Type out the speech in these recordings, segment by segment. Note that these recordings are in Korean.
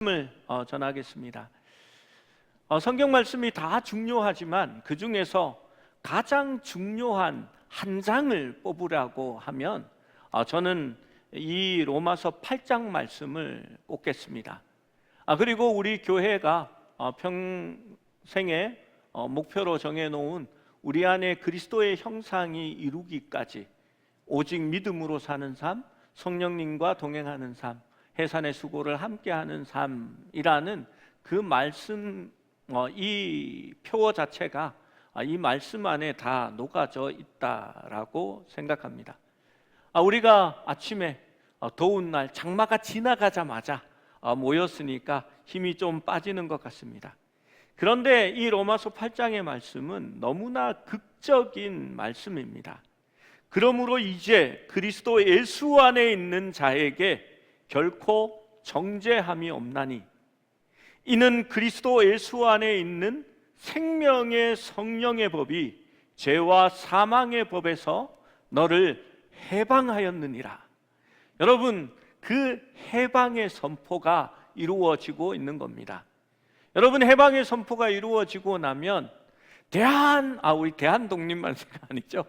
말씀을 전하겠습니다. 성경 말씀이 다 중요하지만 그 중에서 가장 중요한 한 장을 뽑으라고 하면 저는 이 로마서 8장 말씀을 꼽겠습니다. 그리고 우리 교회가 평생에 목표로 정해놓은 우리 안에 그리스도의 형상이 이루기까지 오직 믿음으로 사는 삶, 성령님과 동행하는 삶, 해산의 수고를 함께하는 삶이라는 그 말씀, 이 표어 자체가 이 말씀 안에 다 녹아져 있다라고 생각합니다. 우리가 아침에 더운 날 장마가 지나가자마자 모였으니까 힘이 좀 빠지는 것 같습니다. 그런데 이 로마서 8장의 말씀은 너무나 극적인 말씀입니다. 그러므로 이제 그리스도 예수 안에 있는 자에게 결코 정죄함이 없나니 이는 그리스도 예수 안에 있는 생명의 성령의 법이 죄와 사망의 법에서 너를 해방하였느니라. 여러분, 그 해방의 선포가 이루어지고 있는 겁니다. 여러분, 해방의 선포가 이루어지고 나면 우리 대한독립만세가 아니죠.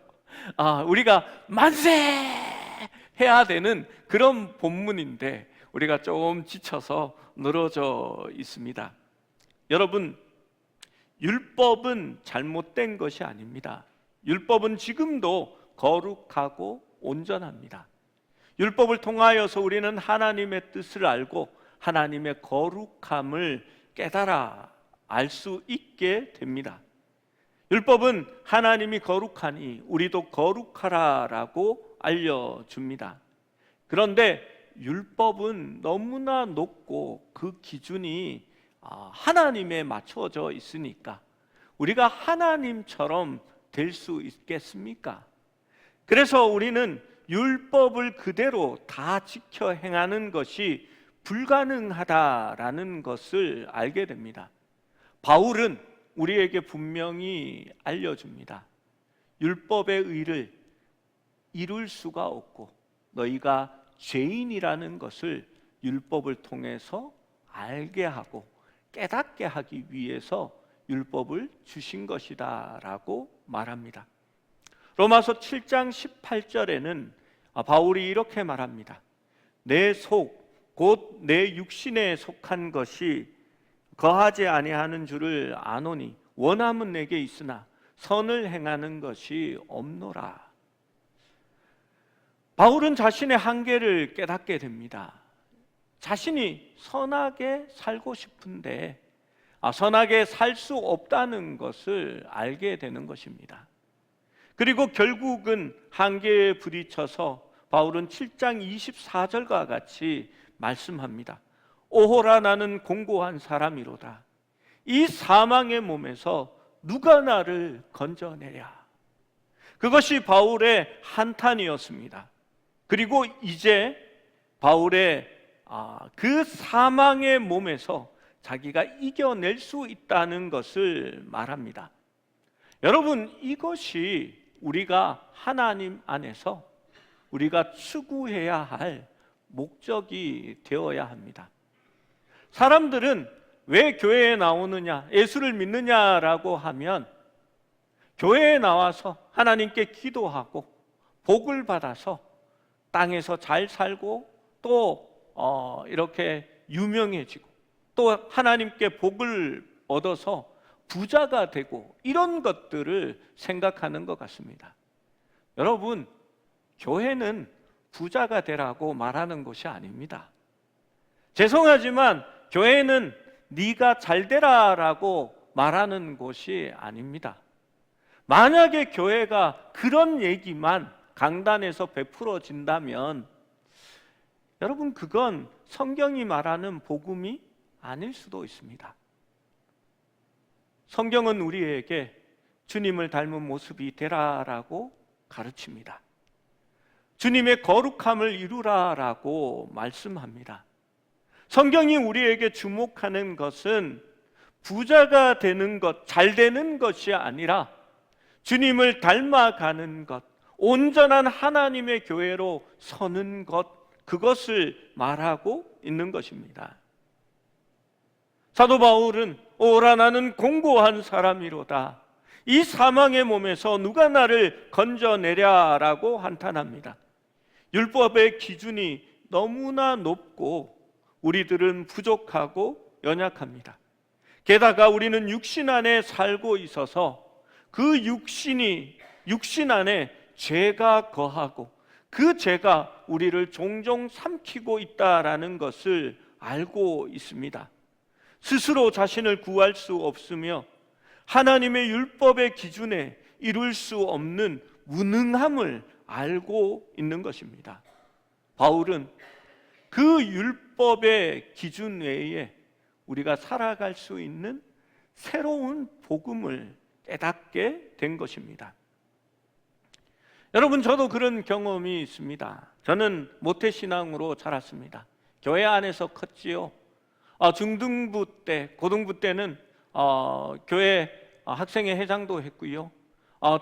우리가 만세 해야 되는 그런 본문인데 우리가 좀 지쳐서 늘어져 있습니다. 여러분, 율법은 잘못된 것이 아닙니다. 율법은 지금도 거룩하고 온전합니다. 율법을 통하여서 우리는 하나님의 뜻을 알고 하나님의 거룩함을 깨달아 알 수 있게 됩니다. 율법은 하나님이 거룩하니 우리도 거룩하라라고 알려줍니다. 그런데 율법은 너무나 높고 그 기준이 하나님에 맞춰져 있으니까 우리가 하나님처럼 될 수 있겠습니까? 그래서 우리는 율법을 그대로 다 지켜 행하는 것이 불가능하다라는 것을 알게 됩니다. 바울은 우리에게 분명히 알려줍니다. 율법의 의를 이룰 수가 없고 너희가 죄인이라는 것을 율법을 통해서 알게 하고 깨닫게 하기 위해서 율법을 주신 것이다 라고 말합니다. 로마서 7장 18절에는 바울이 이렇게 말합니다. 내 속 곧 내 육신에 속한 것이 거하지 아니하는 줄을 아노니 원함은 내게 있으나 선을 행하는 것이 없노라. 바울은 자신의 한계를 깨닫게 됩니다. 자신이 선하게 살고 싶은데 선하게 살 수 없다는 것을 알게 되는 것입니다. 그리고 결국은 한계에 부딪혀서 바울은 7장 24절과 같이 말씀합니다. 오호라, 나는 공고한 사람이로다. 이 사망의 몸에서 누가 나를 건져내랴. 그것이 바울의 한탄이었습니다. 그리고 이제 바울의 그 사망의 몸에서 자기가 이겨낼 수 있다는 것을 말합니다. 여러분, 이것이 우리가 하나님 안에서 우리가 추구해야 할 목적이 되어야 합니다. 사람들은 왜 교회에 나오느냐, 예수를 믿느냐라고 하면 교회에 나와서 하나님께 기도하고 복을 받아서 땅에서 잘 살고 또 이렇게 유명해지고 또 하나님께 복을 얻어서 부자가 되고 이런 것들을 생각하는 것 같습니다. 여러분, 교회는 부자가 되라고 말하는 것이 아닙니다. 죄송하지만 교회는 네가 잘 되라라고 말하는 곳이 아닙니다. 만약에 교회가 그런 얘기만 강단에서 베풀어진다면 여러분, 그건 성경이 말하는 복음이 아닐 수도 있습니다. 성경은 우리에게 주님을 닮은 모습이 되라라고 가르칩니다. 주님의 거룩함을 이루라라고 말씀합니다. 성경이 우리에게 주목하는 것은 부자가 되는 것, 잘 되는 것이 아니라 주님을 닮아가는 것, 온전한 하나님의 교회로 서는 것, 그것을 말하고 있는 것입니다. 사도 바울은 오라 나는 공고한 사람이로다. 이 사망의 몸에서 누가 나를 건져내랴라고 한탄합니다. 율법의 기준이 너무나 높고 우리들은 부족하고 연약합니다. 게다가 우리는 육신 안에 살고 있어서 그 육신 안에 죄가 거하고 그 죄가 우리를 종종 삼키고 있다라는 것을 알고 있습니다. 스스로 자신을 구할 수 없으며 하나님의 율법의 기준에 이룰 수 없는 무능함을 알고 있는 것입니다. 바울은 그 율법의 기준 외에 우리가 살아갈 수 있는 새로운 복음을 깨닫게 된 것입니다. 여러분, 저도 그런 경험이 있습니다. 저는 모태신앙으로 자랐습니다. 교회 안에서 컸지요. 중등부 때, 고등부 때는 교회 학생회 회장도 했고요.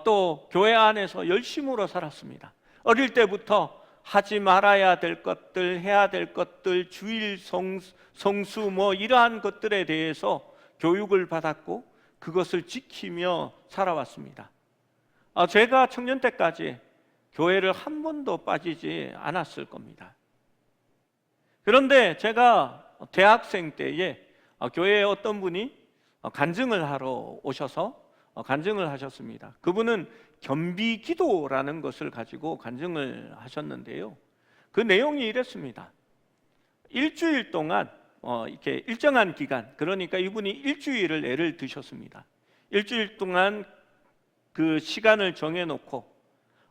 또 교회 안에서 열심으로 살았습니다. 어릴 때부터 하지 말아야 될 것들, 해야 될 것들, 주일 성수 이러한 것들에 대해서 교육을 받았고 그것을 지키며 살아왔습니다. 제가 청년 때까지 교회를 한 번도 빠지지 않았을 겁니다. 그런데 제가 대학생 때에 교회에 어떤 분이 간증을 하러 오셔서 간증을 하셨습니다. 그분은 겸비기도라는 것을 가지고 간증을 하셨는데요. 그 내용이 이랬습니다. 일주일 동안 이렇게 일정한 기간, 그러니까 이분이 일주일을 예를 드셨습니다. 일주일 동안 그 시간을 정해놓고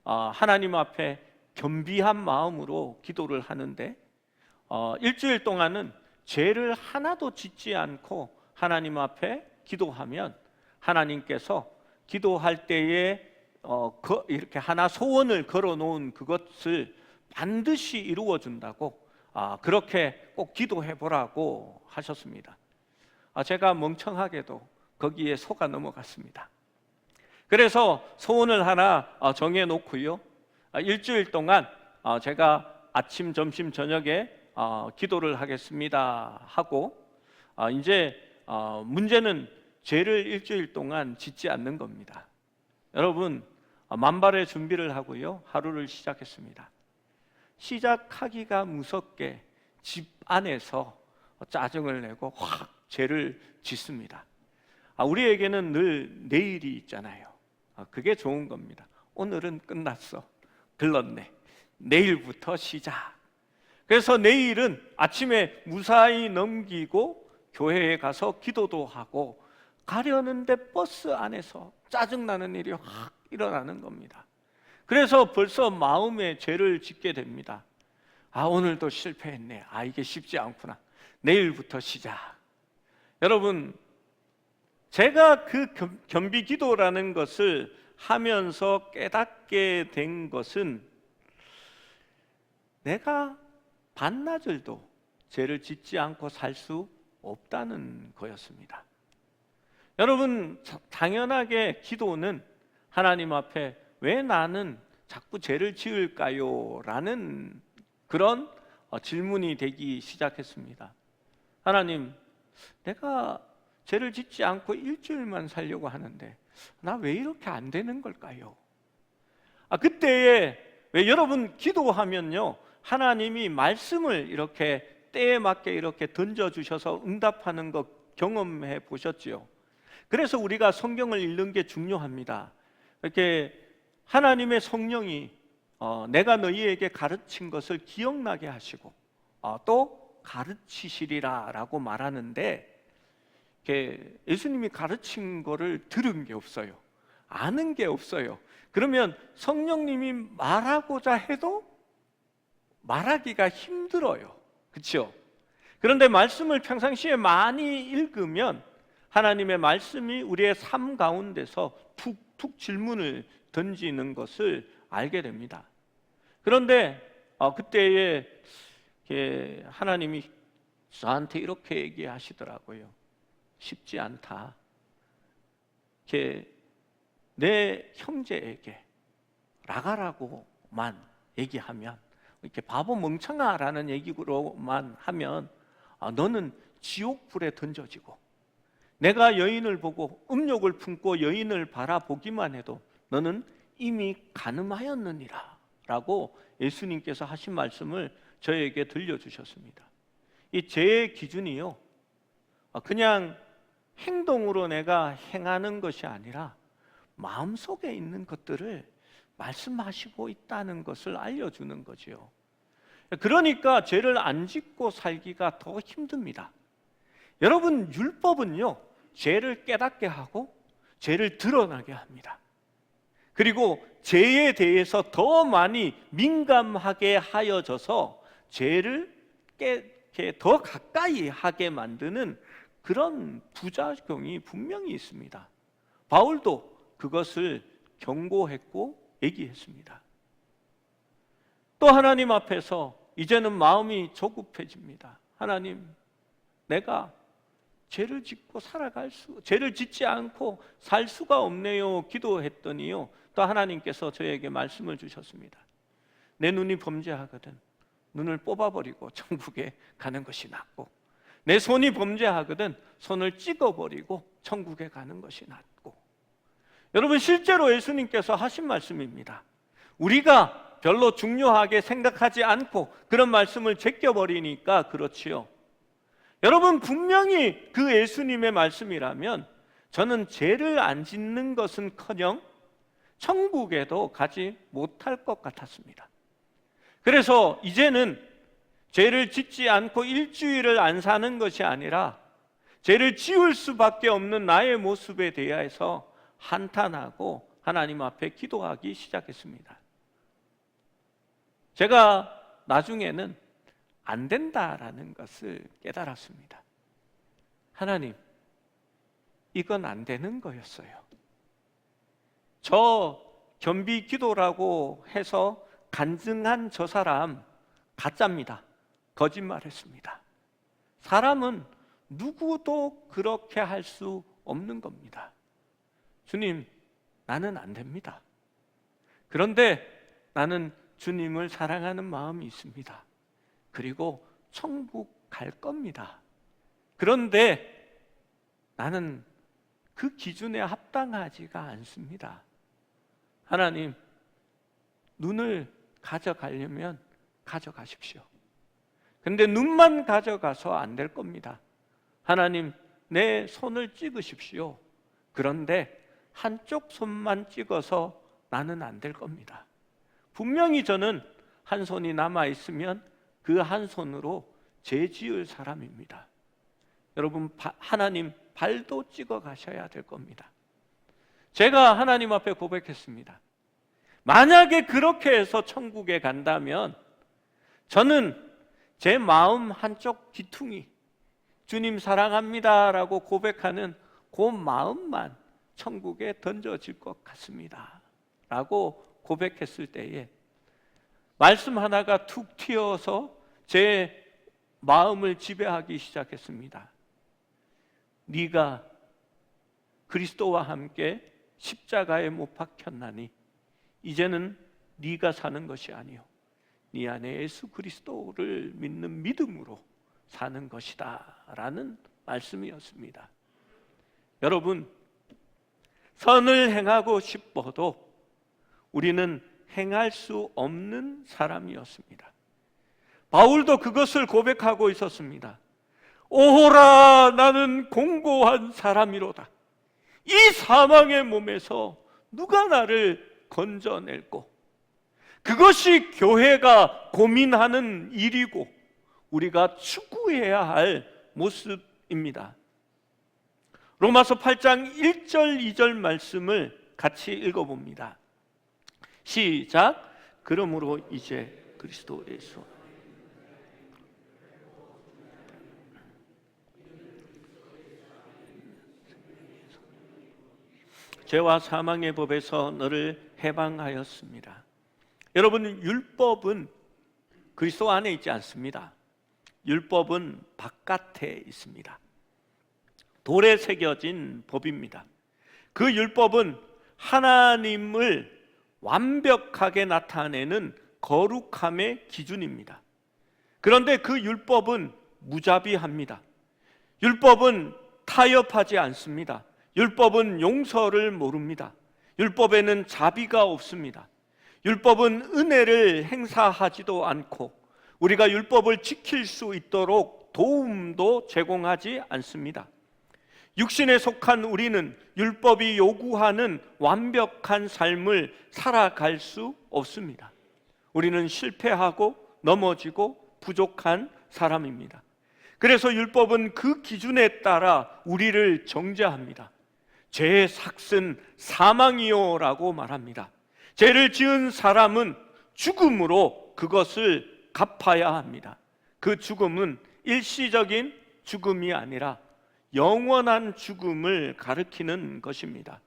하나님 앞에 겸비한 마음으로 기도를 하는데 일주일 동안은 죄를 하나도 짓지 않고 하나님 앞에 기도하면 하나님께서 기도할 때에 이렇게 하나 소원을 걸어놓은 그것을 반드시 이루어 준다고 그렇게 꼭 기도해 보라고 하셨습니다. 제가 멍청하게도 거기에 속아 넘어갔습니다. 그래서 소원을 하나 정해 놓고요, 일주일 동안 제가 아침, 점심, 저녁에 기도를 하겠습니다 하고 이제 문제는 죄를 일주일 동안 짓지 않는 겁니다. 여러분, 만발의 준비를 하고요, 하루를 시작했습니다. 시작하기가 무섭게 집 안에서 짜증을 내고 확 죄를 짓습니다. 우리에게는 늘 내일이 있잖아요. 그게 좋은 겁니다. 오늘은 끝났어, 글렀네, 내일부터 시작. 그래서 내일은 아침에 무사히 넘기고 교회에 가서 기도도 하고 가려는데 버스 안에서 짜증나는 일이 확 일어나는 겁니다. 그래서 벌써 마음에 죄를 짓게 됩니다. 오늘도 실패했네. 이게 쉽지 않구나. 내일부터 시작. 여러분, 제가 그 겸비기도라는 것을 하면서 깨닫게 된 것은 내가 반나절도 죄를 짓지 않고 살 수 없다는 거였습니다. 여러분, 당연하게 기도는 하나님 앞에 왜 나는 자꾸 죄를 지을까요? 라는 그런 질문이 되기 시작했습니다. 하나님, 내가 죄를 짓지 않고 일주일만 살려고 하는데 나 왜 이렇게 안 되는 걸까요? 그때에 왜 여러분 기도하면요, 하나님이 말씀을 이렇게 때에 맞게 이렇게 던져주셔서 응답하는 거 경험해 보셨지요? 그래서 우리가 성경을 읽는 게 중요합니다. 이렇게 하나님의 성령이 내가 너희에게 가르친 것을 기억나게 하시고 또 가르치시리라 라고 말하는데, 예수님이 가르친 거를 들은 게 없어요. 아는 게 없어요. 그러면 성령님이 말하고자 해도 말하기가 힘들어요. 그렇죠? 그런데 말씀을 평상시에 많이 읽으면 하나님의 말씀이 우리의 삶 가운데서 툭툭 질문을 던지는 것을 알게 됩니다. 그런데 그때에 하나님이 저한테 이렇게 얘기하시더라고요. 쉽지 않다. 내 형제에게 나가라고만 얘기하면, 이렇게 바보 멍청아라는 얘기로만 하면 너는 지옥불에 던져지고, 내가 여인을 보고 음욕을 품고 여인을 바라보기만 해도 너는 이미 간음하였느니라 라고 예수님께서 하신 말씀을 저에게 들려주셨습니다. 이 죄의 기준이요, 그냥 행동으로 내가 행하는 것이 아니라 마음속에 있는 것들을 말씀하시고 있다는 것을 알려주는 거지요. 그러니까 죄를 안 짓고 살기가 더 힘듭니다. 여러분, 율법은요, 죄를 깨닫게 하고 죄를 드러나게 합니다. 그리고 죄에 대해서 더 많이 민감하게 하여져서 죄를 더 가까이 하게 만드는 그런 부작용이 분명히 있습니다. 바울도 그것을 경고했고 얘기했습니다. 또 하나님 앞에서 이제는 마음이 조급해집니다. 하나님, 내가 죄를 짓지 않고 살 수가 없네요 기도했더니요, 또 하나님께서 저에게 말씀을 주셨습니다. 내 눈이 범죄하거든 눈을 뽑아버리고 천국에 가는 것이 낫고, 내 손이 범죄하거든 손을 찍어버리고 천국에 가는 것이 낫고. 여러분, 실제로 예수님께서 하신 말씀입니다. 우리가 별로 중요하게 생각하지 않고 그런 말씀을 제껴버리니까 그렇지요. 여러분, 분명히 그 예수님의 말씀이라면 저는 죄를 안 짓는 것은커녕 천국에도 가지 못할 것 같았습니다. 그래서 이제는 죄를 짓지 않고 일주일을 안 사는 것이 아니라 죄를 지을 수밖에 없는 나의 모습에 대해서 한탄하고 하나님 앞에 기도하기 시작했습니다. 제가 나중에는 안 된다라는 것을 깨달았습니다. 하나님, 이건 안 되는 거였어요. 저 겸비 기도라고 해서 간증한 저 사람 가짜입니다. 거짓말했습니다. 사람은 누구도 그렇게 할 수 없는 겁니다. 주님, 나는 안 됩니다. 그런데 나는 주님을 사랑하는 마음이 있습니다. 그리고 천국 갈 겁니다. 그런데 나는 그 기준에 합당하지가 않습니다. 하나님, 눈을 가져가려면 가져가십시오. 근데 눈만 가져가서 안 될 겁니다. 하나님, 내 손을 찍으십시오. 그런데 한쪽 손만 찍어서 나는 안 될 겁니다. 분명히 저는 한 손이 남아있으면 그 한 손으로 죄 지을 사람입니다. 여러분, 하나님 발도 찍어 가셔야 될 겁니다. 제가 하나님 앞에 고백했습니다. 만약에 그렇게 해서 천국에 간다면 저는 제 마음 한쪽 귀퉁이, 주님 사랑합니다 라고 고백하는 그 마음만 천국에 던져질 것 같습니다 라고 고백했을 때에 말씀 하나가 툭 튀어서 제 마음을 지배하기 시작했습니다. 네가 그리스도와 함께 십자가에 못 박혔나니 이제는 네가 사는 것이 아니요 네 안에 예수 그리스도를 믿는 믿음으로 사는 것이다 라는 말씀이었습니다. 여러분, 선을 행하고 싶어도 우리는 행할 수 없는 사람이었습니다. 바울도 그것을 고백하고 있었습니다. 오호라, 나는 공고한 사람이로다. 이 사망의 몸에서 누가 나를 건져낼꼬. 그것이 교회가 고민하는 일이고 우리가 추구해야 할 모습입니다. 로마서 8장 1절 2절 말씀을 같이 읽어봅니다. 시작. 그러므로 이제 그리스도 예수 죄와 사망의 법에서 너를 해방하였습니다. 여러분, 율법은 그리스도 안에 있지 않습니다. 율법은 바깥에 있습니다. 돌에 새겨진 법입니다. 그 율법은 하나님을 완벽하게 나타내는 거룩함의 기준입니다. 그런데 그 율법은 무자비합니다. 율법은 타협하지 않습니다. 율법은 용서를 모릅니다. 율법에는 자비가 없습니다. 율법은 은혜를 행사하지도 않고 우리가 율법을 지킬 수 있도록 도움도 제공하지 않습니다. 육신에 속한 우리는 율법이 요구하는 완벽한 삶을 살아갈 수 없습니다. 우리는 실패하고 넘어지고 부족한 사람입니다. 그래서 율법은 그 기준에 따라 우리를 정죄합니다. 죄의 삭은 사망이요 라고 말합니다. 죄를 지은 사람은 죽음으로 그것을 갚아야 합니다. 그 죽음은 일시적인 죽음이 아니라 영원한 죽음을 가리키는 것입니다.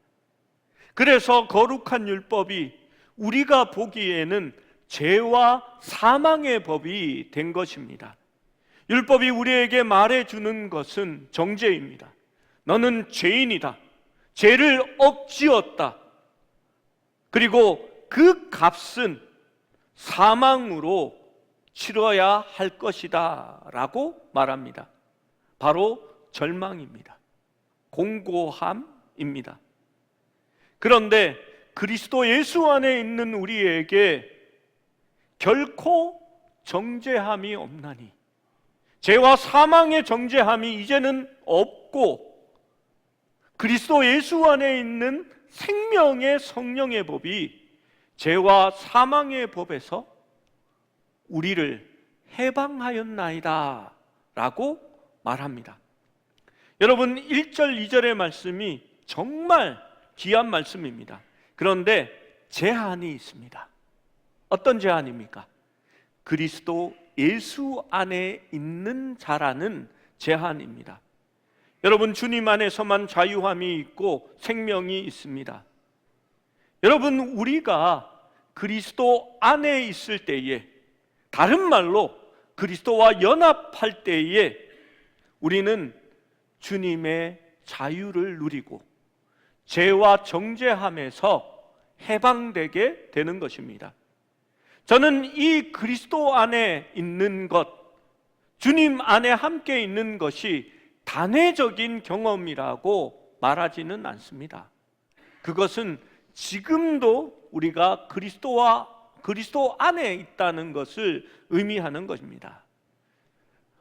그래서 거룩한 율법이 우리가 보기에는 죄와 사망의 법이 된 것입니다. 율법이 우리에게 말해주는 것은 정죄입니다. 너는 죄인이다. 죄를 억지었다. 그리고 그 값은 사망으로 치러야 할 것이다 라고 말합니다. 바로 절망입니다. 공고함입니다. 그런데 그리스도 예수 안에 있는 우리에게 결코 정죄함이 없나니, 죄와 사망의 정죄함이 이제는 없고 그리스도 예수 안에 있는 생명의 성령의 법이 죄와 사망의 법에서 우리를 해방하였나이다 라고 말합니다. 여러분, 1절 2절의 말씀이 정말 귀한 말씀입니다. 그런데 제한이 있습니다. 어떤 제한입니까? 그리스도 예수 안에 있는 자라는 제한입니다. 여러분, 주님 안에서만 자유함이 있고 생명이 있습니다. 여러분, 우리가 그리스도 안에 있을 때에, 다른 말로 그리스도와 연합할 때에 우리는 주님의 자유를 누리고 죄와 정죄함에서 해방되게 되는 것입니다. 저는 이 그리스도 안에 있는 것, 주님 안에 함께 있는 것이 단회적인 경험이라고 말하지는 않습니다. 그것은 지금도 우리가 그리스도 안에 있다는 것을 의미하는 것입니다.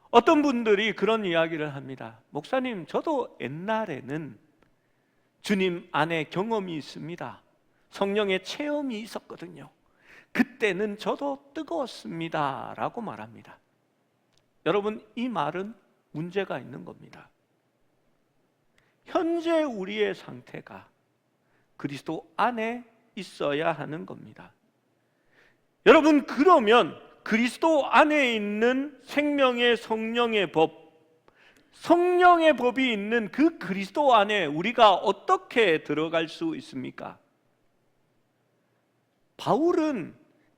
어떤 분들이 그런 이야기를 합니다. 목사님, 저도 옛날에는 주님 안에 경험이 있습니다. 성령의 체험이 있었거든요. 그때는 저도 뜨거웠습니다 라고 말합니다. 여러분, 이 말은 문제가 있는 겁니다. 현재 우리의 상태가 그리스도 안에 있어야 하는 겁니다. 여러분, 그러면 그리스도 안에 있는 생명의 성령의 법, 성령의 법이 있는 그 그리스도 안에 우리가 어떻게 들어갈 수 있습니까? 바울은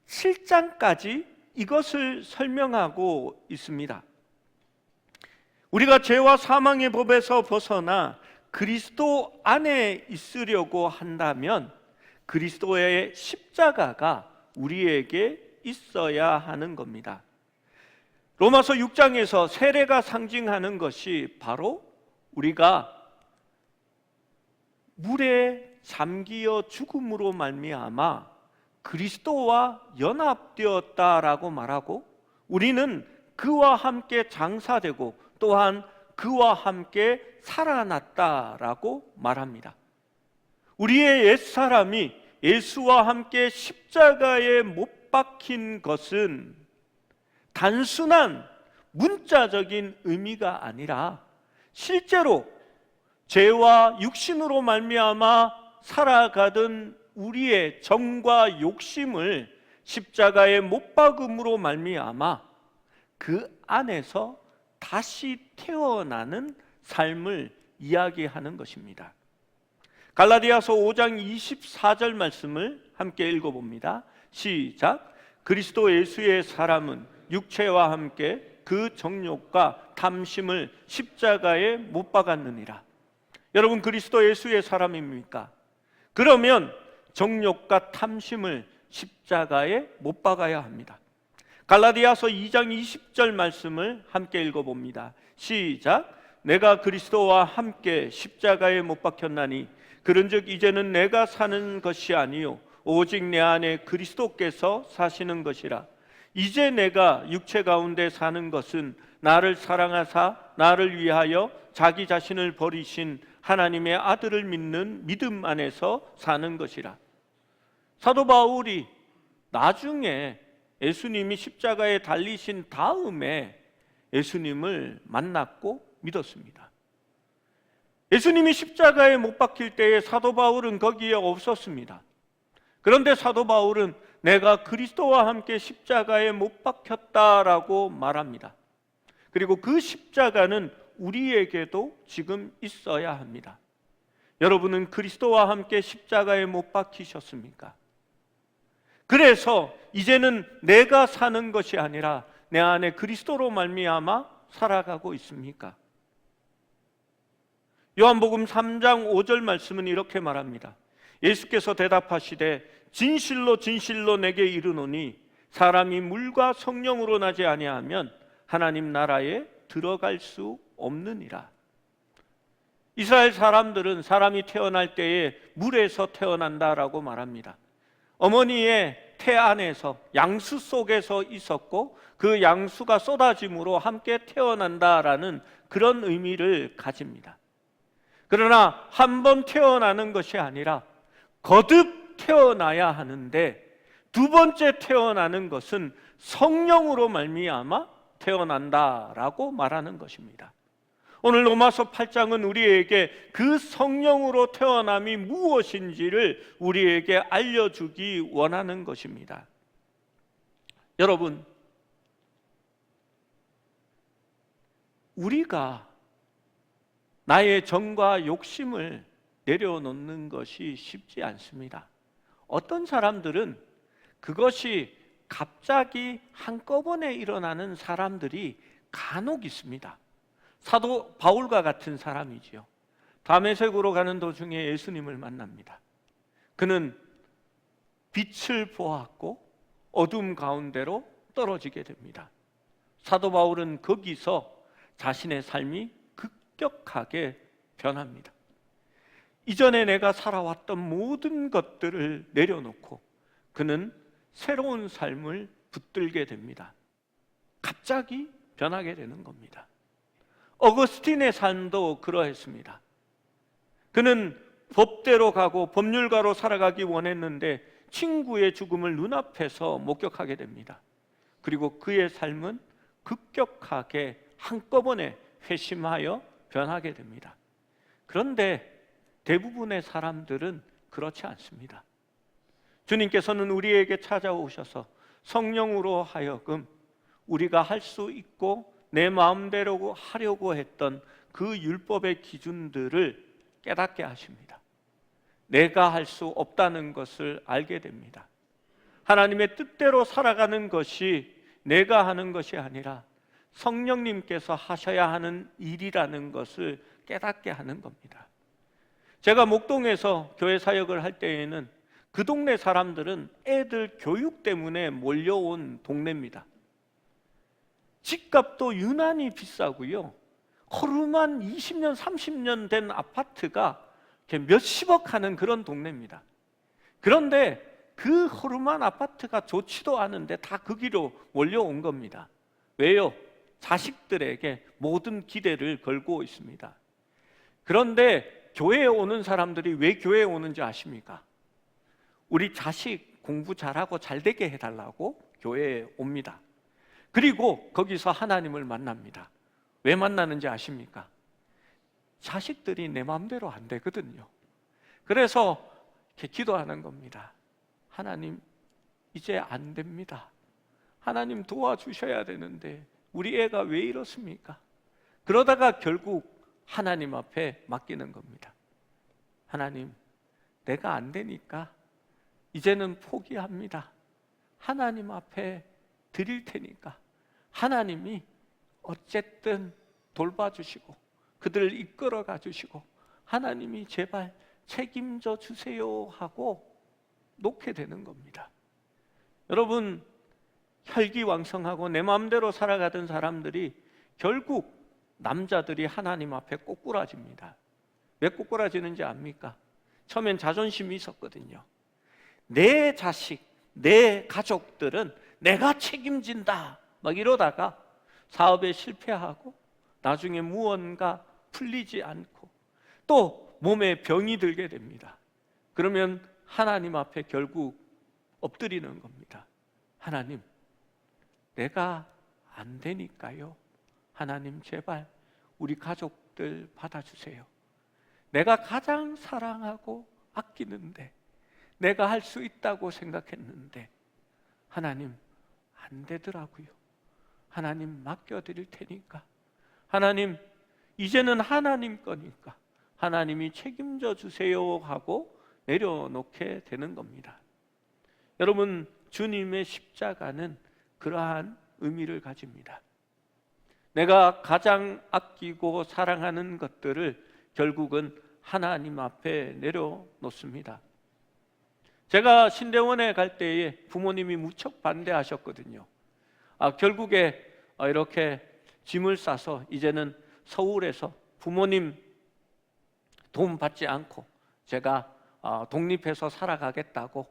7장까지 이것을 설명하고 있습니다. 우리가 죄와 사망의 법에서 벗어나 그리스도 안에 있으려고 한다면 그리스도의 십자가가 우리에게 있어야 하는 겁니다. 로마서 6장에서 세례가 상징하는 것이 바로 우리가 물에 잠기어 죽음으로 말미암아 그리스도와 연합되었다라고 말하고, 우리는 그와 함께 장사되고 또한 그와 함께 살아났다라고 말합니다. 우리의 옛사람이 예수와 함께 십자가에 못 박힌 것은 단순한 문자적인 의미가 아니라 실제로 죄와 육신으로 말미암아 살아가던 우리의 정과 욕심을 십자가에 못 박음으로 말미암아 그 안에서 다시 태어나는 삶을 이야기하는 것입니다. 갈라디아서 5장 24절 말씀을 함께 읽어봅니다. 시작. 그리스도 예수의 사람은 육체와 함께 그 정욕과 탐심을 십자가에 못 박았느니라. 여러분, 그리스도 예수의 사람입니까? 그러면 정욕과 탐심을 십자가에 못 박아야 합니다. 갈라디아서 2장 20절 말씀을 함께 읽어봅니다. 시작. 내가 그리스도와 함께 십자가에 못 박혔나니 그런즉 이제는 내가 사는 것이 아니요 오직 내 안에 그리스도께서 사시는 것이라. 이제 내가 육체 가운데 사는 것은 나를 사랑하사 나를 위하여 자기 자신을 버리신 하나님의 아들을 믿는 믿음 안에서 사는 것이라. 사도 바울이 나중에 예수님이 십자가에 달리신 다음에 예수님을 만났고 믿었습니다. 예수님이 십자가에 못 박힐 때에 사도 바울은 거기에 없었습니다. 그런데 사도 바울은 내가 그리스도와 함께 십자가에 못 박혔다라고 말합니다. 그리고 그 십자가는 우리에게도 지금 있어야 합니다. 여러분은 그리스도와 함께 십자가에 못 박히셨습니까? 그래서 이제는 내가 사는 것이 아니라 내 안에 그리스도로 말미암아 살아가고 있습니까? 요한복음 3장 5절 말씀은 이렇게 말합니다. 예수께서 대답하시되 진실로 진실로 내게 이르노니 사람이 물과 성령으로 나지 아니하면 하나님 나라에 들어갈 수 없느니라. 이스라엘 사람들은 사람이 태어날 때에 물에서 태어난다라고 말합니다. 어머니의 태 안에서 양수 속에서 있었고 그 양수가 쏟아짐으로 함께 태어난다라는 그런 의미를 가집니다. 그러나 한 번 태어나는 것이 아니라 거듭 태어나야 하는데 두 번째 태어나는 것은 성령으로 말미암아 태어난다라고 말하는 것입니다. 오늘 로마서 8장은 우리에게 그 성령으로 태어남이 무엇인지를 우리에게 알려주기 원하는 것입니다. 여러분, 우리가 나의 정과 욕심을 내려놓는 것이 쉽지 않습니다. 어떤 사람들은 그것이 갑자기 한꺼번에 일어나는 사람들이 간혹 있습니다. 사도 바울과 같은 사람이지요. 다메섹으로 가는 도중에 예수님을 만납니다. 그는 빛을 보았고 어둠 가운데로 떨어지게 됩니다. 사도 바울은 거기서 자신의 삶이 급격하게 변합니다. 이전에 내가 살아왔던 모든 것들을 내려놓고 그는 새로운 삶을 붙들게 됩니다. 갑자기 변하게 되는 겁니다. 어거스틴의 삶도 그러했습니다. 그는 법대로 가고 법률가로 살아가기 원했는데 친구의 죽음을 눈앞에서 목격하게 됩니다. 그리고 그의 삶은 급격하게 한꺼번에 회심하여 변하게 됩니다. 그런데 대부분의 사람들은 그렇지 않습니다. 주님께서는 우리에게 찾아오셔서 성령으로 하여금 우리가 할 수 있고 내 마음대로 하려고 했던 그 율법의 기준들을 깨닫게 하십니다. 내가 할 수 없다는 것을 알게 됩니다. 하나님의 뜻대로 살아가는 것이 내가 하는 것이 아니라 성령님께서 하셔야 하는 일이라는 것을 깨닫게 하는 겁니다. 제가 목동에서 교회 사역을 할 때에는 그 동네 사람들은 애들 교육 때문에 몰려온 동네입니다. 집값도 유난히 비싸고요. 허름한 20년, 30년 된 아파트가 몇십억 하는 그런 동네입니다. 그런데 그 허름한 아파트가 좋지도 않은데 다 거기로 몰려온 겁니다. 왜요? 자식들에게 모든 기대를 걸고 있습니다. 그런데 교회에 오는 사람들이 왜 교회에 오는지 아십니까? 우리 자식 공부 잘하고 잘되게 해달라고 교회에 옵니다. 그리고 거기서 하나님을 만납니다. 왜 만나는지 아십니까? 자식들이 내 마음대로 안 되거든요. 그래서 이렇게 기도하는 겁니다. 하나님, 이제 안 됩니다. 하나님 도와주셔야 되는데 우리 애가 왜 이렇습니까? 그러다가 결국 하나님 앞에 맡기는 겁니다. 하나님, 내가 안 되니까 이제는 포기합니다. 하나님 앞에 드릴 테니까 하나님이 어쨌든 돌봐주시고 그들을 이끌어가 주시고 하나님이 제발 책임져 주세요 하고 놓게 되는 겁니다. 여러분, 혈기왕성하고 내 마음대로 살아가던 사람들이 결국 남자들이 하나님 앞에 꼬꾸라집니다. 왜 꼬꾸라지는지 압니까? 처음엔 자존심이 있었거든요. 내 자식, 내 가족들은 내가 책임진다 막 이러다가 사업에 실패하고 나중에 무언가 풀리지 않고 또 몸에 병이 들게 됩니다. 그러면 하나님 앞에 결국 엎드리는 겁니다. 하나님, 내가 안 되니까요. 하나님 제발 우리 가족들 받아주세요. 내가 가장 사랑하고 아끼는데, 내가 할 수 있다고 생각했는데 하나님 안 되더라고요. 하나님 맡겨드릴 테니까, 하나님 이제는 하나님 거니까 하나님이 책임져 주세요 하고 내려놓게 되는 겁니다. 여러분, 주님의 십자가는 그러한 의미를 가집니다. 내가 가장 아끼고 사랑하는 것들을 결국은 하나님 앞에 내려놓습니다. 제가 신대원에 갈 때에 부모님이 무척 반대하셨거든요. 결국에 이렇게 짐을 싸서 이제는 서울에서 부모님 도움 받지 않고 제가 독립해서 살아가겠다고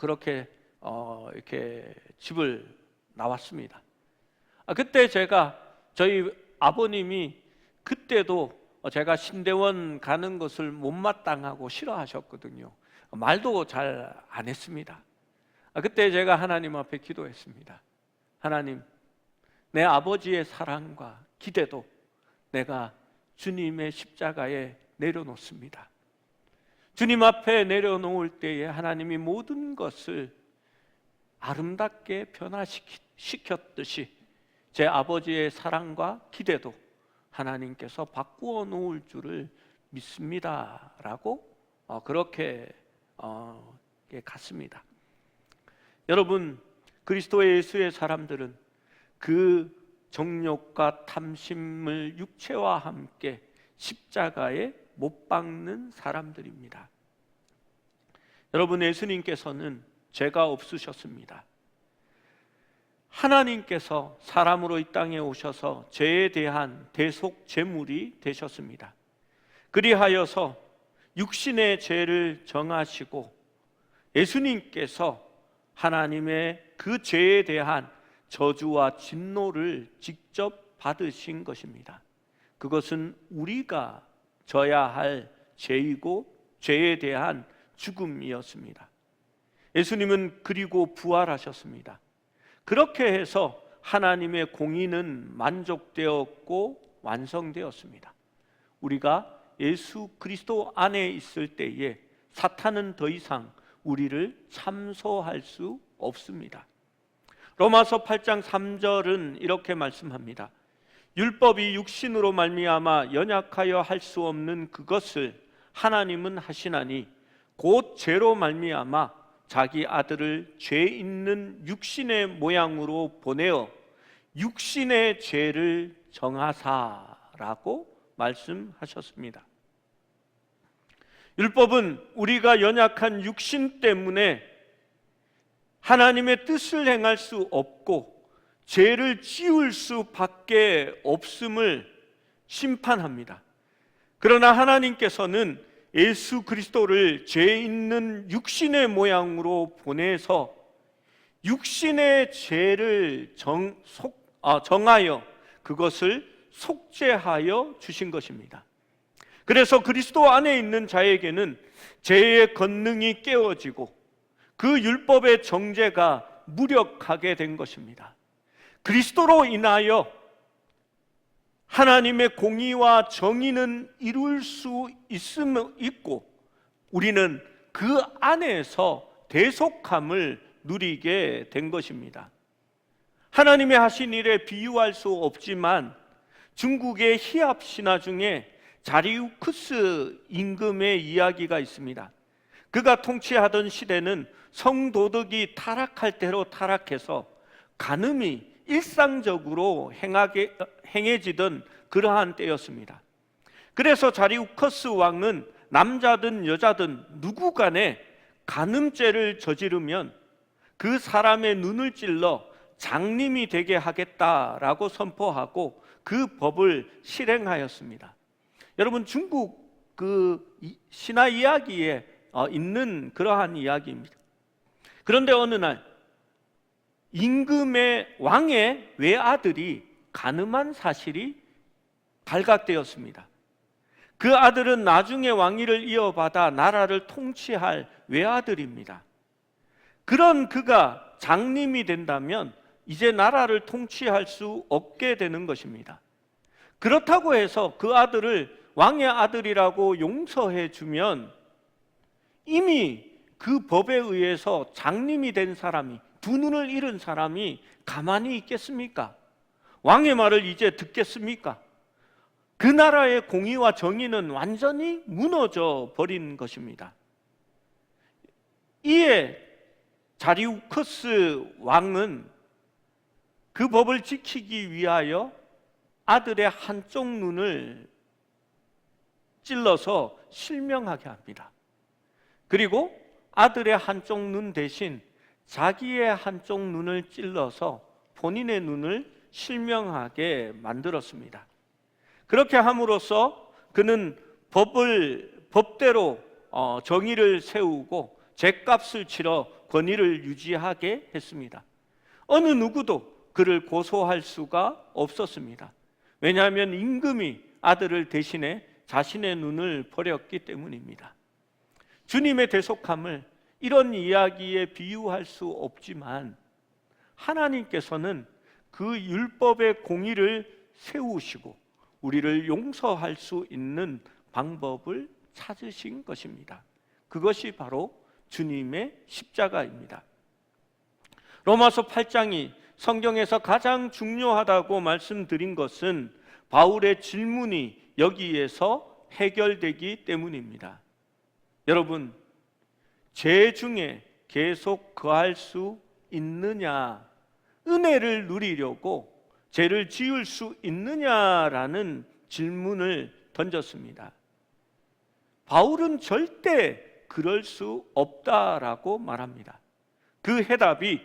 그렇게 이렇게 집을 나왔습니다. 그때 제가 저희 아버님이 그때도 제가 신대원 가는 것을 못마땅하고 싫어하셨거든요. 말도 잘 안 했습니다. 그때 제가 하나님 앞에 기도했습니다. 하나님, 내 아버지의 사랑과 기대도 내가 주님의 십자가에 내려놓습니다. 주님 앞에 내려놓을 때에 하나님이 모든 것을 아름답게 변화시켰듯이 제 아버지의 사랑과 기대도 하나님께서 바꾸어 놓을 줄을 믿습니다 라고 그렇게 갔습니다. 여러분, 그리스도 예수의 사람들은 그 정욕과 탐심을 육체와 함께 십자가에 못 박는 사람들입니다. 여러분, 예수님께서는 죄가 없으셨습니다. 하나님께서 사람으로 이 땅에 오셔서 죄에 대한 대속 제물이 되셨습니다. 그리하여서 육신의 죄를 정하시고 예수님께서 하나님의 그 죄에 대한 저주와 진노를 직접 받으신 것입니다. 그것은 우리가 져야 할 죄이고 죄에 대한 죽음이었습니다. 예수님은 그리고 부활하셨습니다. 그렇게 해서 하나님의 공의는 만족되었고 완성되었습니다. 우리가 예수 그리스도 안에 있을 때에 사탄은 더 이상 우리를 참소할 수 없습니다. 로마서 8장 3절은 이렇게 말씀합니다. 율법이 육신으로 말미암아 연약하여 할 수 없는 그것을 하나님은 하시나니 곧 죄로 말미암아 자기 아들을 죄 있는 육신의 모양으로 보내어 육신의 죄를 정하사라고 말씀하셨습니다. 율법은 우리가 연약한 육신 때문에 하나님의 뜻을 행할 수 없고 죄를 지을 수밖에 없음을 심판합니다. 그러나 하나님께서는 예수 그리스도를 죄 있는 육신의 모양으로 보내서 육신의 죄를 정하여 그것을 속죄하여 주신 것입니다. 그래서 그리스도 안에 있는 자에게는 죄의 권능이 깨어지고 그 율법의 정죄가 무력하게 된 것입니다. 그리스도로 인하여 하나님의 공의와 정의는 이룰 수 있고 우리는 그 안에서 대속함을 누리게 된 것입니다. 하나님의 하신 일에 비유할 수 없지만 중국의 히압 신화 중에 자리우크스 임금의 이야기가 있습니다. 그가 통치하던 시대는 성도덕이 타락할 대로 타락해서 간음이 일상적으로 행해지던 그러한 때였습니다. 그래서 자리우크스 왕은 남자든 여자든 누구 간에 간음죄를 저지르면 그 사람의 눈을 찔러 장님이 되게 하겠다라고 선포하고 그 법을 실행하였습니다. 여러분, 중국 그 신화 이야기에 있는 그러한 이야기입니다. 그런데 어느 날 임금의 왕의 외아들이 간음한 사실이 발각되었습니다. 그 아들은 나중에 왕위를 이어받아 나라를 통치할 외아들입니다. 그런 그가 장님이 된다면 이제 나라를 통치할 수 없게 되는 것입니다. 그렇다고 해서 그 아들을 왕의 아들이라고 용서해 주면 이미 그 법에 의해서 장님이 된 사람이, 두 눈을 잃은 사람이 가만히 있겠습니까? 왕의 말을 이제 듣겠습니까? 그 나라의 공의와 정의는 완전히 무너져 버린 것입니다. 이에 자리우커스 왕은 그 법을 지키기 위하여 아들의 한쪽 눈을 찔러서 실명하게 합니다. 그리고 아들의 한쪽 눈 대신 자기의 한쪽 눈을 찔러서 본인의 눈을 실명하게 만들었습니다. 그렇게 함으로써 그는 법대로 정의를 세우고 죗값을 치러 권위를 유지하게 했습니다. 어느 누구도 그를 고소할 수가 없었습니다. 왜냐하면 임금이 아들을 대신해 자신의 눈을 버렸기 때문입니다. 주님의 대속함을 이런 이야기에 비유할 수 없지만 하나님께서는 그 율법의 공의를 세우시고 우리를 용서할 수 있는 방법을 찾으신 것입니다. 그것이 바로 주님의 십자가입니다. 로마서 8장이 성경에서 가장 중요하다고 말씀드린 것은 바울의 질문이 여기에서 해결되기 때문입니다. 여러분, 죄 중에 계속 거할 수 있느냐, 은혜를 누리려고 죄를 지을 수 있느냐라는 질문을 던졌습니다. 바울은 절대 그럴 수 없다라고 말합니다. 그 해답이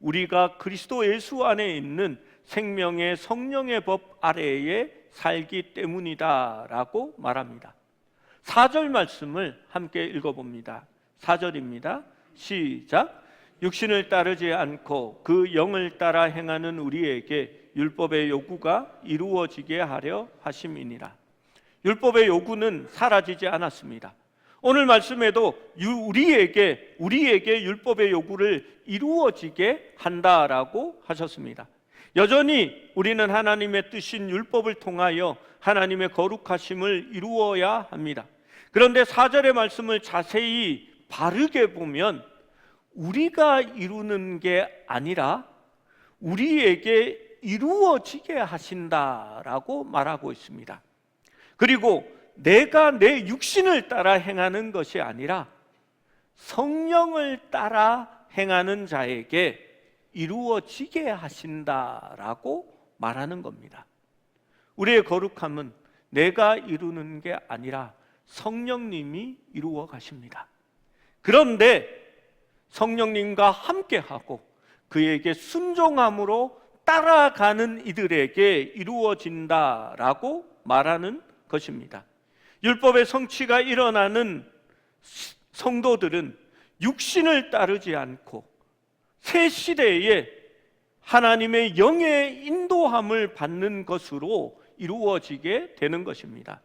우리가 그리스도 예수 안에 있는 생명의 성령의 법 아래에 살기 때문이다라고 말합니다. 4절 말씀을 함께 읽어봅니다. 4절입니다. 시작. 육신을 따르지 않고 그 영을 따라 행하는 우리에게 율법의 요구가 이루어지게 하려 하심이니라. 율법의 요구는 사라지지 않았습니다. 오늘 말씀에도 우리에게 율법의 요구를 이루어지게 한다라고 하셨습니다. 여전히 우리는 하나님의 뜻인 율법을 통하여 하나님의 거룩하심을 이루어야 합니다. 그런데 4절의 말씀을 자세히 바르게 보면 우리가 이루는 게 아니라 우리에게 이루어지게 하신다라고 말하고 있습니다. 그리고 내가 내 육신을 따라 행하는 것이 아니라 성령을 따라 행하는 자에게 이루어지게 하신다라고 말하는 겁니다. 우리의 거룩함은 내가 이루는 게 아니라 성령님이 이루어 가십니다. 그런데 성령님과 함께하고 그에게 순종함으로 따라가는 이들에게 이루어진다라고 말하는 것입니다. 율법의 성취가 일어나는 성도들은 육신을 따르지 않고 새 시대에 하나님의 영의 인도함을 받는 것으로 이루어지게 되는 것입니다.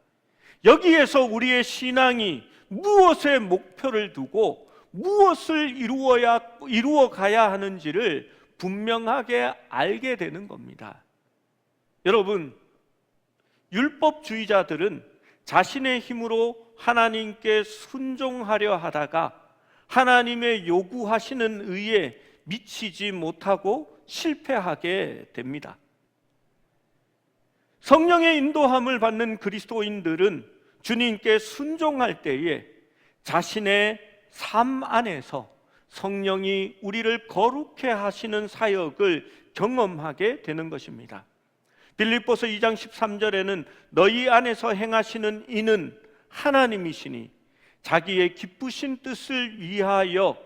여기에서 우리의 신앙이 무엇에 목표를 두고 무엇을 이루어 가야 하는지를 분명하게 알게 되는 겁니다. 여러분, 율법주의자들은 자신의 힘으로 하나님께 순종하려 하다가 하나님의 요구하시는 의에 미치지 못하고 실패하게 됩니다. 성령의 인도함을 받는 그리스도인들은 주님께 순종할 때에 자신의 삶 안에서 성령이 우리를 거룩해 하시는 사역을 경험하게 되는 것입니다. 빌립보서 2장 13절에는 너희 안에서 행하시는 이는 하나님이시니 자기의 기쁘신 뜻을 위하여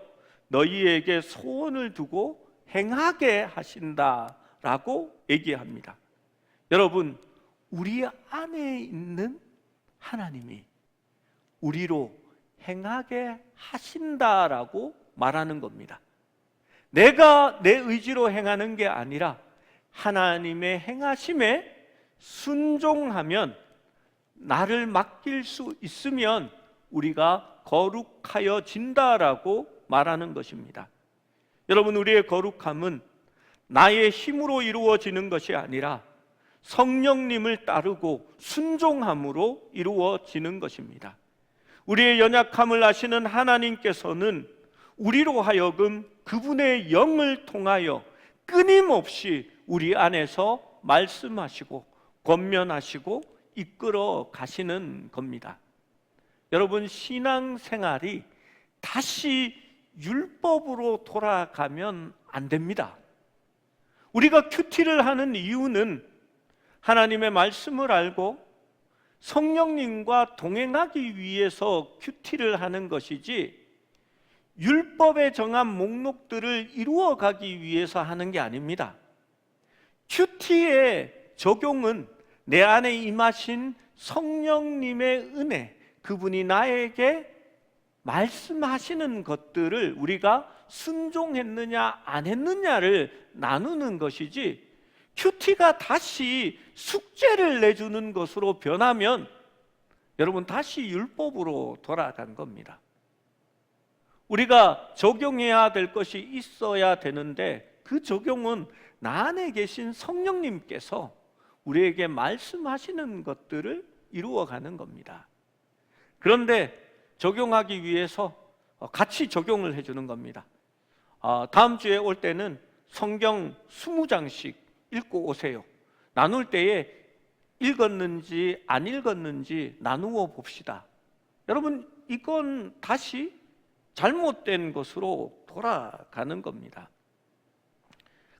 너희에게 소원을 두고 행하게 하신다라고 얘기합니다. 여러분, 우리 안에 있는 하나님이 우리로 행하게 하신다라고 말하는 겁니다. 내가 내 의지로 행하는 게 아니라 하나님의 행하심에 순종하면, 나를 맡길 수 있으면 우리가 거룩하여진다라고 말하는 것입니다. 여러분, 우리의 거룩함은 나의 힘으로 이루어지는 것이 아니라 성령님을 따르고 순종함으로 이루어지는 것입니다. 우리의 연약함을 아시는 하나님께서는 우리로 하여금 그분의 영을 통하여 끊임없이 우리 안에서 말씀하시고 권면하시고 이끌어 가시는 겁니다. 여러분, 신앙생활이 다시 율법으로 돌아가면 안 됩니다. 우리가 큐티를 하는 이유는 하나님의 말씀을 알고 성령님과 동행하기 위해서 큐티를 하는 것이지, 율법에 정한 목록들을 이루어가기 위해서 하는 게 아닙니다. 큐티의 적용은 내 안에 임하신 성령님의 은혜, 그분이 나에게 말씀하시는 것들을 우리가 순종했느냐 안 했느냐를 나누는 것이지, 큐티가 다시 숙제를 내주는 것으로 변하면 여러분 다시 율법으로 돌아간 겁니다. 우리가 적용해야 될 것이 있어야 되는데, 그 적용은 나 안에 계신 성령님께서 우리에게 말씀하시는 것들을 이루어가는 겁니다. 그런데 적용하기 위해서 같이 적용을 해주는 겁니다. 다음 주에 올 때는 성경 20장씩 읽고 오세요. 나눌 때에 읽었는지 안 읽었는지 나누어 봅시다. 여러분, 이건 다시 잘못된 것으로 돌아가는 겁니다.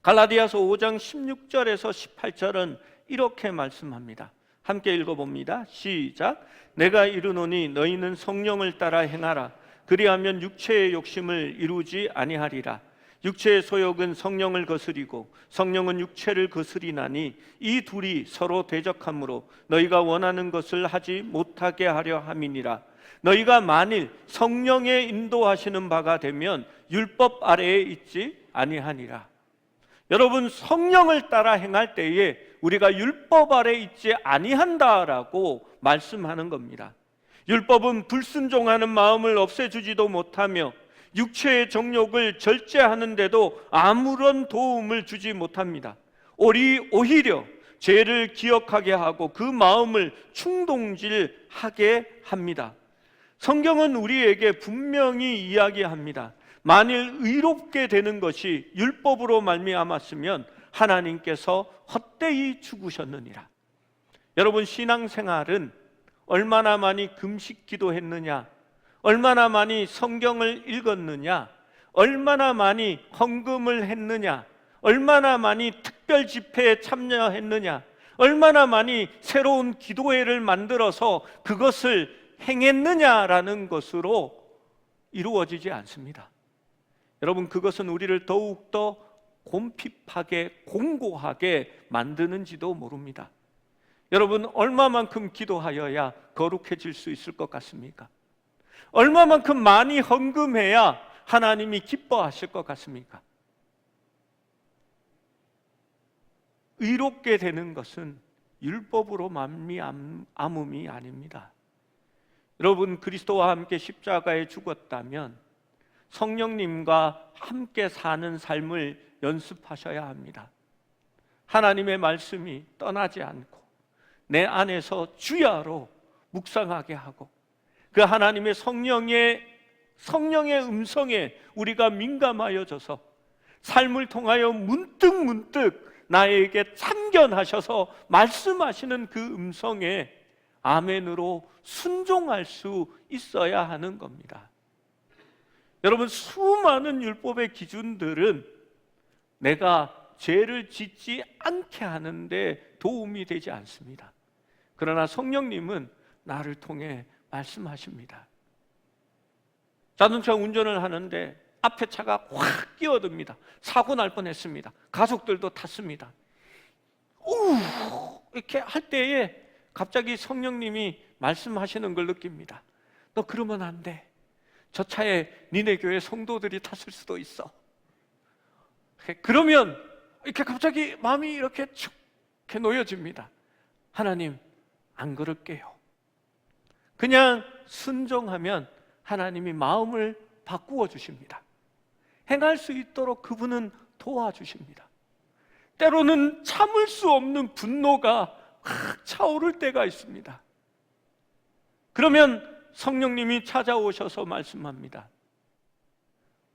갈라디아서 5장 16절에서 18절은 이렇게 말씀합니다. 함께 읽어봅니다. 시작. 내가 이르노니 너희는 성령을 따라 행하라. 그리하면 육체의 욕심을 이루지 아니하리라. 육체의 소욕은 성령을 거스리고 성령은 육체를 거스리나니 이 둘이 서로 대적하므로 너희가 원하는 것을 하지 못하게 하려 함이니라. 너희가 만일 성령의 인도하시는 바가 되면 율법 아래에 있지 아니하니라. 여러분, 성령을 따라 행할 때에 우리가 율법 아래에 있지 아니한다라고 말씀하는 겁니다. 율법은 불순종하는 마음을 없애주지도 못하며 육체의 정욕을 절제하는데도 아무런 도움을 주지 못합니다. 오히려 죄를 기억하게 하고 그 마음을 충동질하게 합니다. 성경은 우리에게 분명히 이야기합니다. 만일 의롭게 되는 것이 율법으로 말미암았으면 하나님께서 헛되이 죽으셨느니라. 여러분, 신앙생활은 얼마나 많이 금식 기도했느냐, 얼마나 많이 성경을 읽었느냐, 얼마나 많이 헌금을 했느냐, 얼마나 많이 특별 집회에 참여했느냐, 얼마나 많이 새로운 기도회를 만들어서 그것을 행했느냐라는 것으로 이루어지지 않습니다. 여러분, 그것은 우리를 더욱더 곰핍하게 공고하게 만드는지도 모릅니다. 여러분, 얼마만큼 기도하여야 거룩해질 수 있을 것 같습니까? 얼마만큼 많이 헌금해야 하나님이 기뻐하실 것 같습니까? 의롭게 되는 것은 율법으로 말미암음이 아닙니다. 여러분, 그리스도와 함께 십자가에 죽었다면 성령님과 함께 사는 삶을 연습하셔야 합니다. 하나님의 말씀이 떠나지 않고 내 안에서 주야로 묵상하게 하고, 그 하나님의 성령의 음성에 우리가 민감하여져서 삶을 통하여 문득 나에게 참견하셔서 말씀하시는 그 음성에 아멘으로 순종할 수 있어야 하는 겁니다. 여러분, 수많은 율법의 기준들은 내가 죄를 짓지 않게 하는데 도움이 되지 않습니다. 그러나 성령님은 나를 통해 말씀하십니다. 자동차 운전을 하는데 앞에 차가 확 끼어듭니다. 사고 날 뻔했습니다. 가족들도 탔습니다. 이렇게 할 때에 갑자기 성령님이 말씀하시는 걸 느낍니다. 너 그러면 안 돼. 저 차에 니네 교회 성도들이 탔을 수도 있어. 그러면 이렇게 갑자기 마음이 이렇게 축 이렇게 놓여집니다. 하나님, 안 그럴게요. 그냥 순종하면 하나님이 마음을 바꾸어 주십니다. 행할 수 있도록 그분은 도와주십니다. 때로는 참을 수 없는 분노가 확 차오를 때가 있습니다. 그러면 성령님이 찾아오셔서 말씀합니다.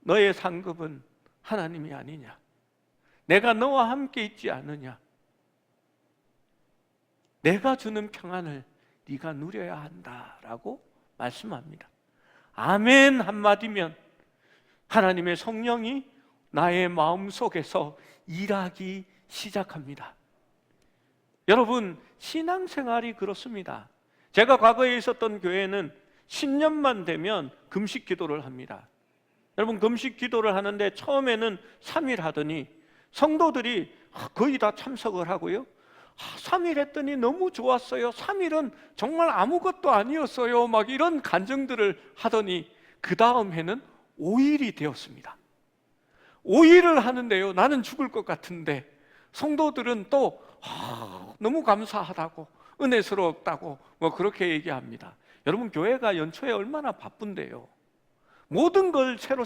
너의 상급은 하나님이 아니냐? 내가 너와 함께 있지 않느냐? 내가 주는 평안을 네가 누려야 한다라고 말씀합니다. 아멘 한마디면 하나님의 성령이 나의 마음속에서 일하기 시작합니다. 여러분, 신앙생활이 그렇습니다. 제가 과거에 있었던 교회는 10년만 되면 금식 기도를 합니다. 여러분, 금식 기도를 하는데 처음에는 3일 하더니 성도들이 거의 다 참석을 하고요. 3일 했더니 너무 좋았어요. 3일은 정말 아무것도 아니었어요. 막 이런 간증들을 하더니 그 다음 해는 5일이 되었습니다. 5일을 하는데요, 나는 죽을 것 같은데 성도들은 또 너무 감사하다고, 은혜스럽다고 뭐 그렇게 얘기합니다. 여러분, 교회가 연초에 얼마나 바쁜데요. 모든 걸 새로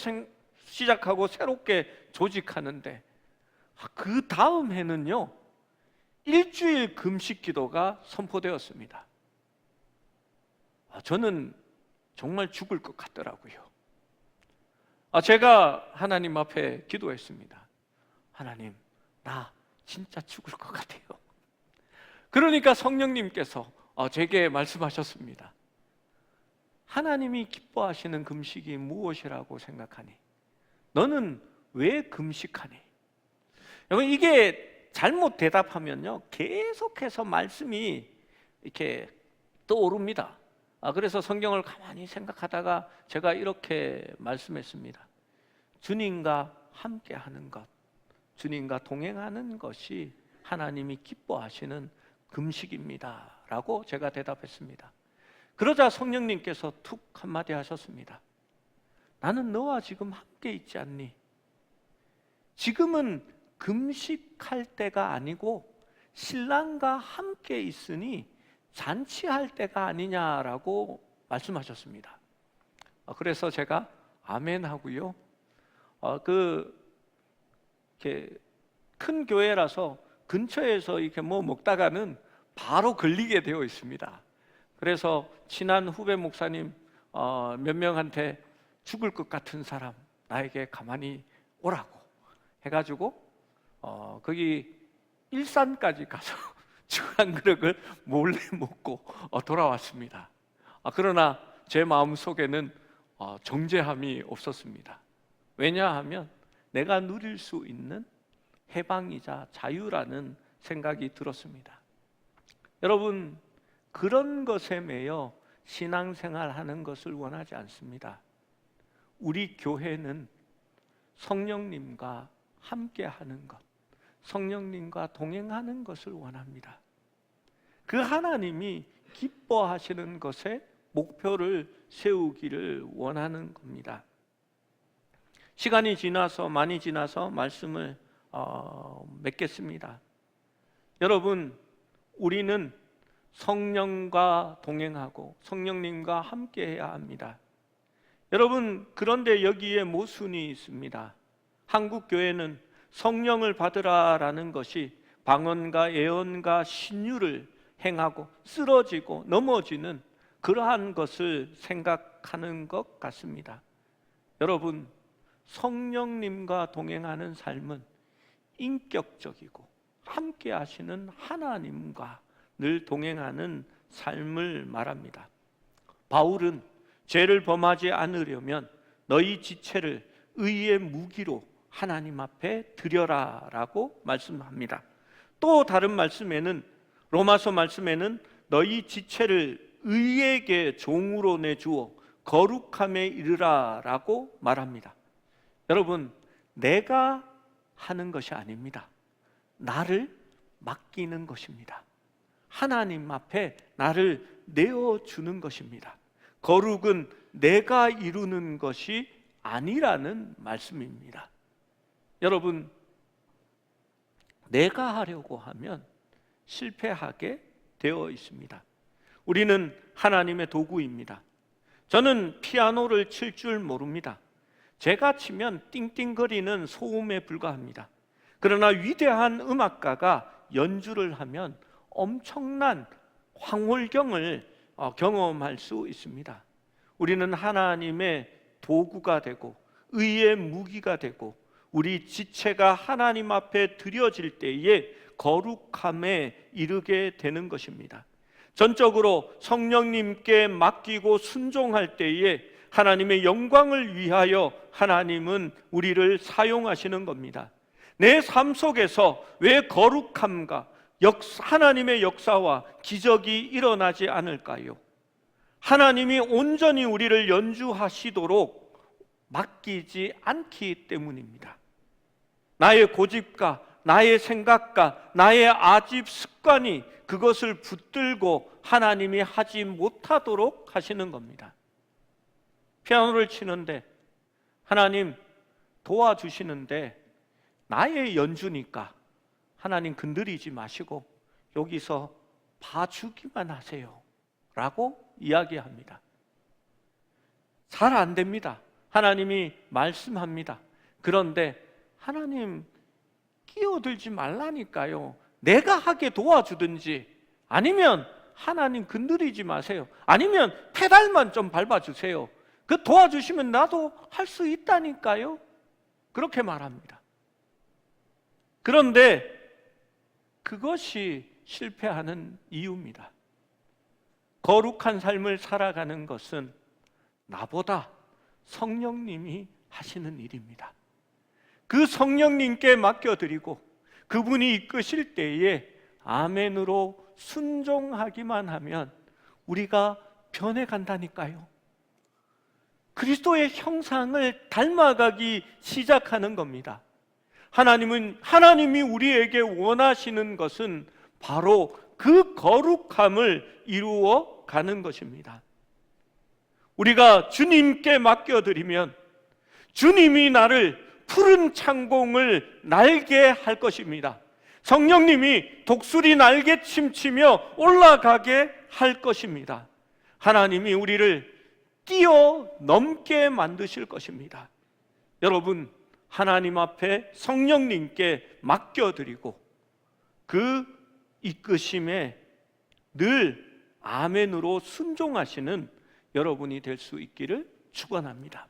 시작하고 새롭게 조직하는데 그 다음 해는요, 일주일 금식 기도가 선포되었습니다. 저는 정말 죽을 것 같더라고요. 제가 하나님 앞에 기도했습니다. 하나님, 나 진짜 죽을 것 같아요. 그러니까 성령님께서 제게 말씀하셨습니다. 하나님이 기뻐하시는 금식이 무엇이라고 생각하니? 너는 왜 금식하니? 여러분, 이게 잘못 대답하면요, 계속해서 말씀이 이렇게 떠오릅니다. 그래서 성경을 가만히 생각하다가 제가 이렇게 말씀했습니다. 주님과 함께 하는 것, 주님과 동행하는 것이 하나님이 기뻐하시는 금식입니다 라고 제가 대답했습니다. 그러자 성령님께서 툭 한마디 하셨습니다. 나는 너와 지금 함께 있지 않니? 지금은 금식할 때가 아니고 신랑과 함께 있으니 잔치할 때가 아니냐라고 말씀하셨습니다. 그래서 제가 아멘 하고요. 이렇게 큰 교회라서 근처에서 이렇게 뭐 먹다가는 바로 걸리게 되어 있습니다. 그래서 친한 후배 목사님 몇 명한테 죽을 것 같은 사람 나에게 가만히 오라고 해가지고 거기 일산까지 가서 죽 한 그릇을 몰래 먹고 돌아왔습니다. 그러나 제 마음속에는 정죄함이 없었습니다. 왜냐하면 내가 누릴 수 있는 해방이자 자유라는 생각이 들었습니다. 여러분, 그런 것에 매여 신앙생활 하는 것을 원하지 않습니다. 우리 교회는 성령님과 함께 하는 것, 성령님과 동행하는 것을 원합니다. 그 하나님이 기뻐하시는 것에 목표를 세우기를 원하는 겁니다. 시간이 지나서 많이 지나서 말씀을 맺겠습니다. 여러분, 우리는 성령과 동행하고 성령님과 함께 해야 합니다. 여러분, 그런데 여기에 모순이 있습니다. 한국 교회는 성령을 받으라라는 것이 방언과 예언과 신유를 행하고 쓰러지고 넘어지는 그러한 것을 생각하는 것 같습니다. 여러분, 성령님과 동행하는 삶은 인격적이고 함께 하시는 하나님과 늘 동행하는 삶을 말합니다. 바울은 죄를 범하지 않으려면 너희 지체를 의의 무기로 하나님 앞에 드려라 라고 말씀합니다. 또 다른 말씀에는, 로마서 말씀에는 너희 지체를 의에게 종으로 내주어 거룩함에 이르라 라고 말합니다. 여러분, 내가 하는 것이 아닙니다. 나를 맡기는 것입니다. 하나님 앞에 나를 내어주는 것입니다. 거룩은 내가 이루는 것이 아니라는 말씀입니다. 여러분, 내가 하려고 하면 실패하게 되어 있습니다. 우리는 하나님의 도구입니다. 저는 피아노를 칠 줄 모릅니다. 제가 치면 띵띵거리는 소음에 불과합니다. 그러나 위대한 음악가가 연주를 하면 엄청난 황홀경을 경험할 수 있습니다. 우리는 하나님의 도구가 되고 의의 무기가 되고 우리 지체가 하나님 앞에 드려질 때에 거룩함에 이르게 되는 것입니다. 전적으로 성령님께 맡기고 순종할 때에 하나님의 영광을 위하여 하나님은 우리를 사용하시는 겁니다. 내 삶 속에서 왜 거룩함과 하나님의 역사와 기적이 일어나지 않을까요? 하나님이 온전히 우리를 연주하시도록 맡기지 않기 때문입니다. 나의 고집과 나의 생각과 나의 아집 습관이 그것을 붙들고 하나님이 하지 못하도록 하시는 겁니다. 피아노를 치는데 하나님 도와주시는데 나의 연주니까 하나님 건드리지 마시고 여기서 봐주기만 하세요 라고 이야기합니다. 잘 안 됩니다. 하나님이 말씀합니다. 그런데 하나님 끼어들지 말라니까요. 내가 하게 도와주든지 아니면 하나님 건드리지 마세요. 아니면 페달만 좀 밟아주세요. 그 도와주시면 나도 할 수 있다니까요. 그렇게 말합니다. 그런데 그것이 실패하는 이유입니다. 거룩한 삶을 살아가는 것은 나보다 성령님이 하시는 일입니다. 그 성령님께 맡겨드리고 그분이 이끄실 때에 아멘으로 순종하기만 하면 우리가 변해간다니까요. 그리스도의 형상을 닮아가기 시작하는 겁니다. 하나님이 우리에게 원하시는 것은 바로 그 거룩함을 이루어 가는 것입니다. 우리가 주님께 맡겨드리면 주님이 나를 푸른 창공을 날게 할 것입니다. 성령님이 독수리 날개 침치며 올라가게 할 것입니다. 하나님이 우리를 뛰어넘게 만드실 것입니다. 여러분, 하나님 앞에 성령님께 맡겨드리고 그 이끄심에 늘 아멘으로 순종하시는 여러분이 될 수 있기를 축원합니다.